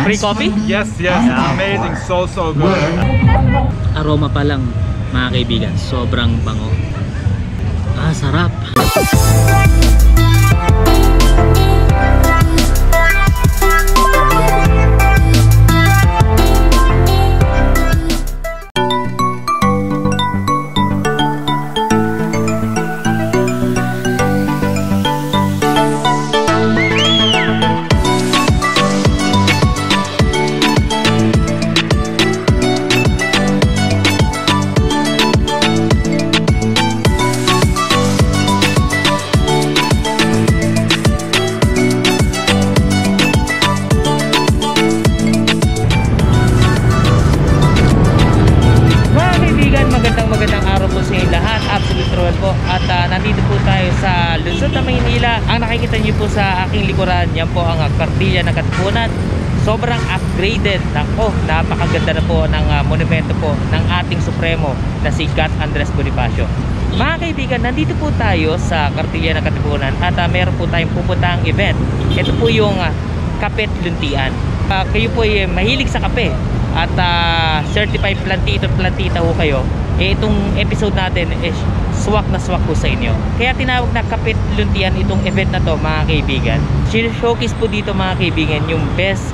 Free coffee? Yes, yes, it's amazing, so good. Aroma pa lang mga kaibigan, sobrang bango. Sarap. Nandito po tayo sa Lungsod ng Maynila. Ang nakikita niyo po sa aking likuran, yan po ang Kartilya ng Katipunan. Sobrang upgraded. Nako, napakaganda na po ng monumento po ng ating Supremo na si Gat Andres Bonifacio. Mga kaibigan, nandito po tayo sa Kartilya ng Katipunan at meron po tayong pupuntang event. Ito po yung Kapit Luntian. Kayo po ay mahilig sa kape at certified plantita ho kayo. Itong episode natin is swak na swak po sa inyo. Kaya tinawag na Kapit Luntian itong event na to mga kaibigan. Showcase po dito mga kaibigan yung best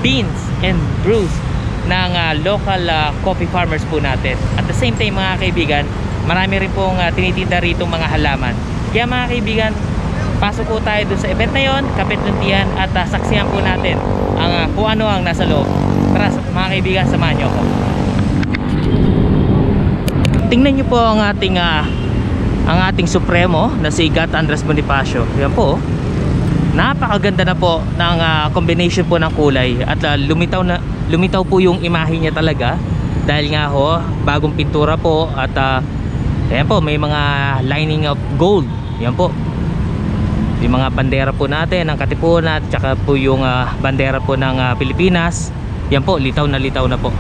beans and brews ng local coffee farmers po natin. At the same time mga kaibigan, marami rin pong tinitinda rito mga halaman. Kaya mga kaibigan, pasok po tayo dun sa event na yon, Kapit Luntian, at saksihan po natin ang kung ano ang nasa loob. Tara mga kaibigan, samahan nyo ako. Tingnan nyo po ang ating Supremo na si Gat Andres Bonifacio. Yan po, napakaganda na po ng combination po ng kulay at lumitaw po yung imahe niya talaga dahil nga ho, bagong pintura po at ayan po, may mga lining of gold. Yan po, yung mga bandera po natin ng Katipunan at saka po yung bandera po ng Pilipinas. Yan po, litaw na po.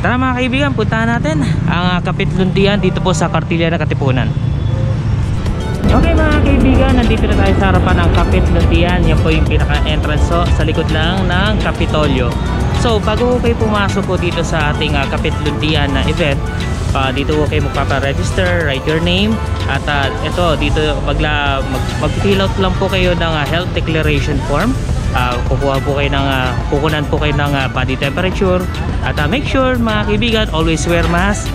Tara mga kaibigan, puntahan natin ang Kapit Luntian dito po sa Kartilya ng Katipunan. Okay mga kaibigan, nandito na tayo sa harapan ng Kapit Luntian. Yan po yung pinaka-entrance sa likod lang ng Kapitolyo. So bago kayo pumasok po dito sa ating Kapit Luntian na event, dito po kayo magpapa-register, write your name. At ito, dito mag-fill out lang po kayo ng health declaration form. Kukunan po kayo ng body temperature at make sure mga kaibigan, always wear mask,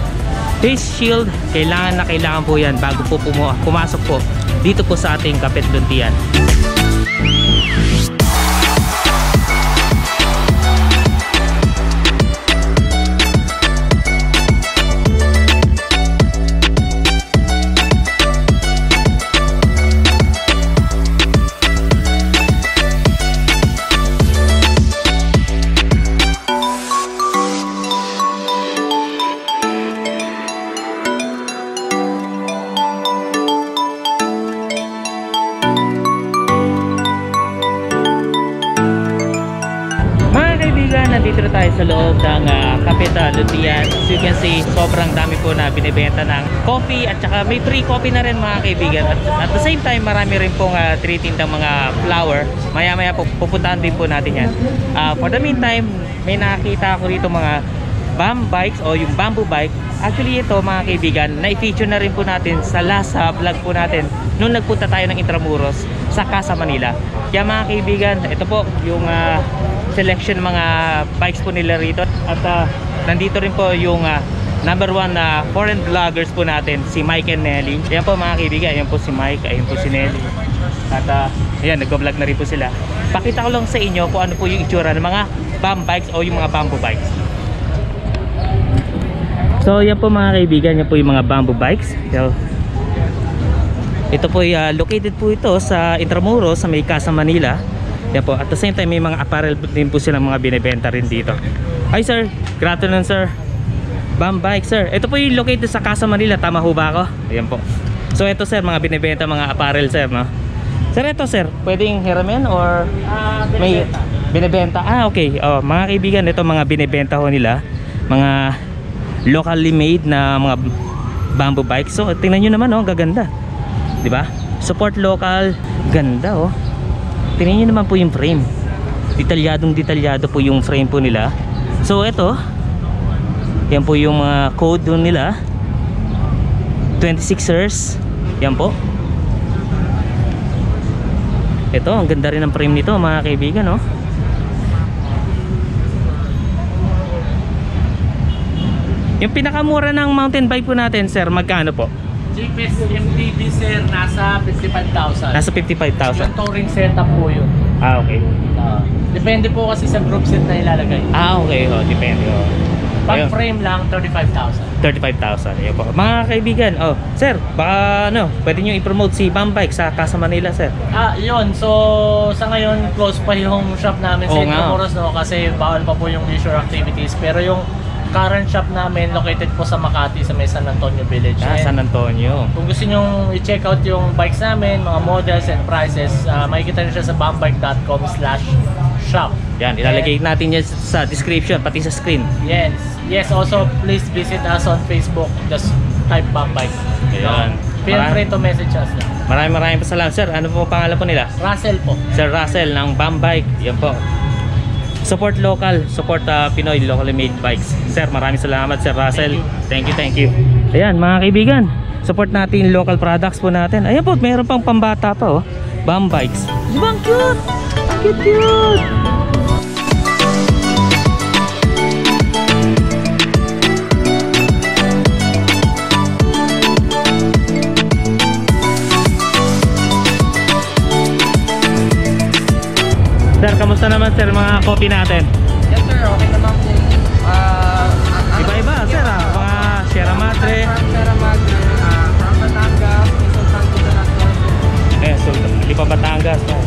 face shield, kailangan po yan bago po pumasok po dito po sa ating Kapit Luntian. Nandito na tayo sa loob ng Kapit Luntian. As you can see, sobrang dami po na binibenta ng coffee at saka may free coffee na rin mga kaibigan. At the same time, marami rin pong tinitindang mga flower. Maya po pupuntahan din po natin yan. For the meantime, may nakita ako rito mga bamboo bikes o yung bamboo bike. Actually ito mga kaibigan, na-feature na rin po natin sa last vlog po natin nung nagpunta tayo ng Intramuros sa Casa Manila. Kaya mga kaibigan, ito po yung selection mga bikes po nila rito. At nandito rin po yung number 1 na foreign vloggers po natin, si Mike and Nelly. Ayan po mga kaibigan, ayan po si Mike, ayan po si Nelly. At ayan, nag-vlog na rin po sila. Pakita ko lang sa inyo kung ano po yung itsura ng mga bamboo bikes o yung mga bamboo bikes. So yan po mga kaibigan, yan po yung mga bamboo bikes. So, ito po located po ito sa Intramuros sa may Casa Manila. Yan po, at the same time may mga apparel din po silang mga binibenta rin dito. Hi sir, good afternoon sir. Bamboo bike sir, ito po yung located sa Casa Manila, tama ho ba ako? Ayan po. So ito sir, mga binibenta mga apparel sir, no? Sir, ito sir, pwedeng hiramin or may binibenta? Okay, mga kaibigan, ito mga binibenta ho nila, mga locally made na mga bamboo bike. So tingnan nyo naman, gaganda, di ba? Support local, ganda. Tingnan nyo naman po yung frame, detalyado po yung frame po nila. So ito, yan po yung mga code nila, 26ers. Yan po. Ito, ang ganda rin ng frame nito mga kaibigan, no? Yung pinakamura ng mountain bike po natin, sir, magkano po? cheapest MTB sir, nasa 55,000. Nasa 55,000. Yung touring setup po yun. Ah, okay. Depende po kasi sa group set na ilalagay. Ah, okay. Oh, depende. Oh. Pag Ayun. frame lang, 35,000. 35,000. Ayun po. Mga kaibigan, oh, sir, baka pwede nyo i-promote si Bam Bike sa Casa Manila, sir. Yun. So, sa ngayon, close pa yung shop namin sa Oo nga. Intramuros, no? Kasi bawal pa po yung leisure activities. Pero yung current shop namin, located po sa Makati, sa may San Antonio Village. And San Antonio. kung gusto nyo i-check out yung bikes namin, mga models and prices, makikita nyo siya sa bambike.com/shop. Yan, ilalagay natin yan sa description, pati sa screen. Yes. Yes, also please visit us on Facebook. Just type Bambike. Ayan. Feel free to message us. Maraming pasalamat, sir. Ano po pangalan po nila? Russell po. Sir Russell ng Bam Bike. Yan po. Support local, support Pinoy locally made bikes. Sir, maraming salamat, Sir Russell. Thank you. Ayan, mga kaibigan, support natin local products po natin. Ayan po, mayroon pang pambata pa, oh. Bam Bikes. Di ba ang cute? Cute. Sir, kamusta naman, sir, mga copy natin? Yes sir, okay naman po. Iba-iba, sir, mga Sierra Madre. From Sierra Madre, from Batangas, may Sultan Kudarat po. Lipa Batangas, no?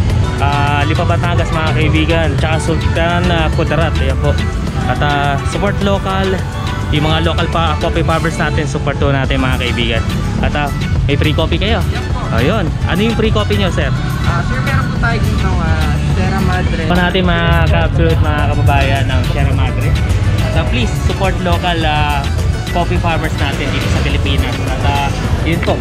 Lipa Batangas, mga kaibigan, tsaka Sultan Kudarat. Ayan po. At support local, yung mga local coffee farmers natin, support to natin, mga kaibigan. At may free coffee kayo? Yan po. Ayun, ano yung free coffee nyo, sir? Sir, meron po tayo dito Sierra Madre. Pa natin mga ka-absolute, mga kababayan ng Sierra Madre. So please support local coffee farmers natin dito sa Pilipinas. At yun po.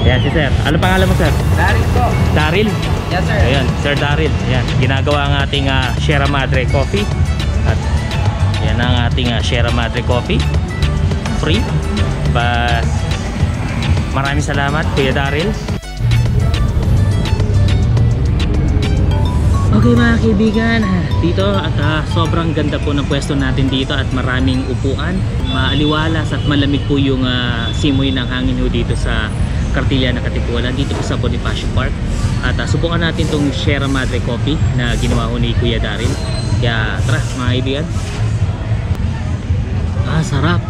Ayan si sir. Ano pangalan mo, sir? Darin po. Daryl. Yes sir. Ayan, Sir Daryl. Ayan, ginagawa ang ating Sierra Madre coffee. At yan ang ating Sierra Madre coffee. Free. But maraming salamat, Kuya Daryl. Okay, mga kaibigan, dito at sobrang ganda po ng pwesto natin dito at maraming upuan, maaliwalas at malamig po yung simoy ng hangin ho dito sa Cartilla na Katipunan, dito po sa Bonifacio Park. At subukan natin tong Sierra Madre Coffee na ginawa ho ni Kuya Daryl. Kaya tara, mga kaibigan. Sarap.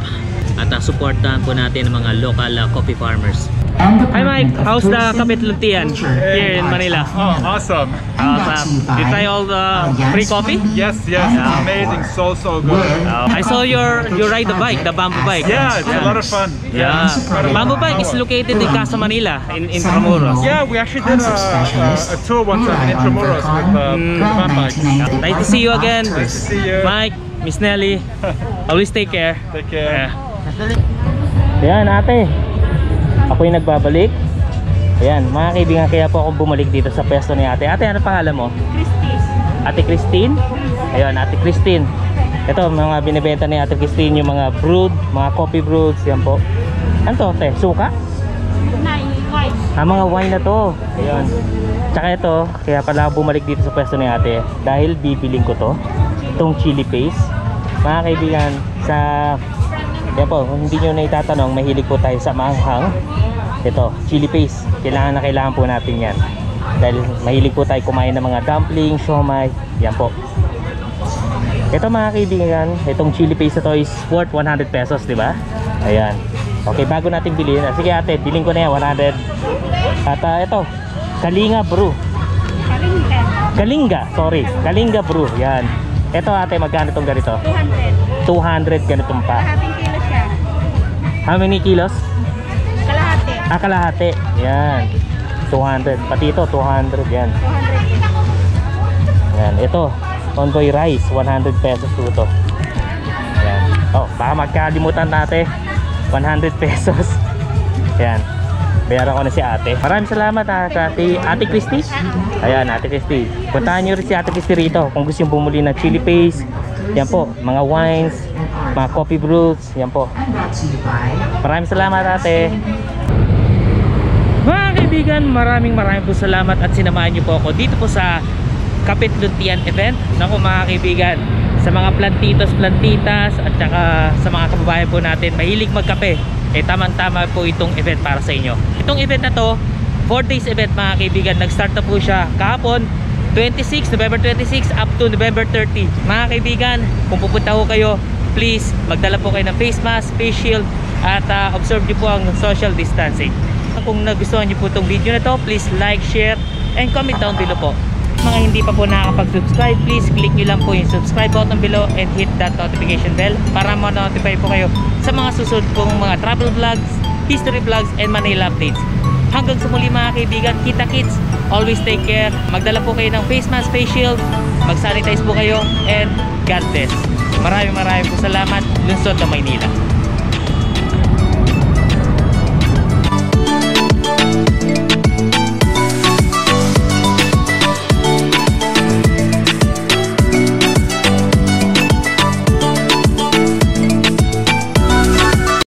At supportahan po natin ang mga local coffee farmers. Hi Mike, how's the Kapit Luntian here in Manila? Oh, awesome. Awesome. Did you try all the free coffee? Yes, amazing. So good. I saw you ride the bike, the bamboo bike. Yeah, it's a lot of fun. Yeah. Bamboo bike is located in Casa Manila, in Intramuros. Yeah, we actually did a tour once in Intramuros with Bam Bike. Nice to see you again. Nice to see you. Mike, Miss Nelly, always take care. Take care. Ayan, ate. Ako yung nagbabalik. Ayan, mga kaibigan, kaya po ako bumalik dito sa pwesto ni ate. Ate, ano pangalan mo? Christine. Ate Christine? Ayan, Ate Christine. Ito, mga binibenta ni Ate Christine, yung mga brood, mga coffee broods. Yan po. Ano to, te? Suka? Wine. Mga wine na to. Ayan. Tsaka ito, kaya pala ako bumalik dito sa pwesto ni ate dahil bibiling ko to. Itong chili paste. Mga kaibigan, sa... Yan po, hindi nyo na itatanong, mahilig po tayo sa maanghang. Ito, chili paste. Kailangan po natin yan. Dahil mahilig po tayo kumain ng mga dumpling, siomai. Yan po. Ito mga kaibigan, itong chili paste na to is worth 100 pesos, di ba? Ayan. Okay, bago natin bilhin. Sige ate, bilhin ko na yan, 100. At ito, Kalinga Brew. Kalinga Brew. Yan. Ito ate, magkano itong ganito? 200. 200 ganitong pa. Kalahating kilo siya. How many kilos? Kalahati. Kalahati. Yan. 200. Pati ito, 200. Yan. 200. Yan. Ito, Onboy Rice. 100 pesos po ito. Yan. Oh, baka magkalimutan natin. 100 pesos. Yan. Bayaran ko na si ate. Maraming salamat Ate Christy. Ayan, Ate Christy. Puntahan nyo rin si Ate Christy rito kung gusto yung bumuli ng chili paste. Yan po, mga wines, mga coffee brews. Yan po. Maraming salamat ate. Mga kaibigan, maraming po salamat at sinamahan nyo po ako dito po sa Kapit Luntian event. Naku mga kaibigan, sa mga plantitas at saka sa mga kababayan po natin mahilig magkape, tamang-tama po itong event para sa inyo. Itong event na to, 4 days event mga kaibigan. Nag-start na po siya kahapon, November 26 up to November 30. Mga kaibigan, kung pupunta ho kayo, please magdala po kayo ng face mask, face shield, at observe nyo po ang social distancing. Kung nagustuhan nyo po itong video na to, please like, share, and comment down below po. Mga hindi pa po nakakapag-subscribe, please click nyo lang po yung subscribe button below and hit that notification bell para ma-notify po kayo sa mga susunod pong mga travel vlogs, history vlogs, and Manila updates. Hanggang sa muli mga kaibigan, kita-kits, always take care, magdala po kayo ng face mask, face shield, mag-sanitize po kayo, and God bless. Maraming po salamat. Lungsod ng Maynila.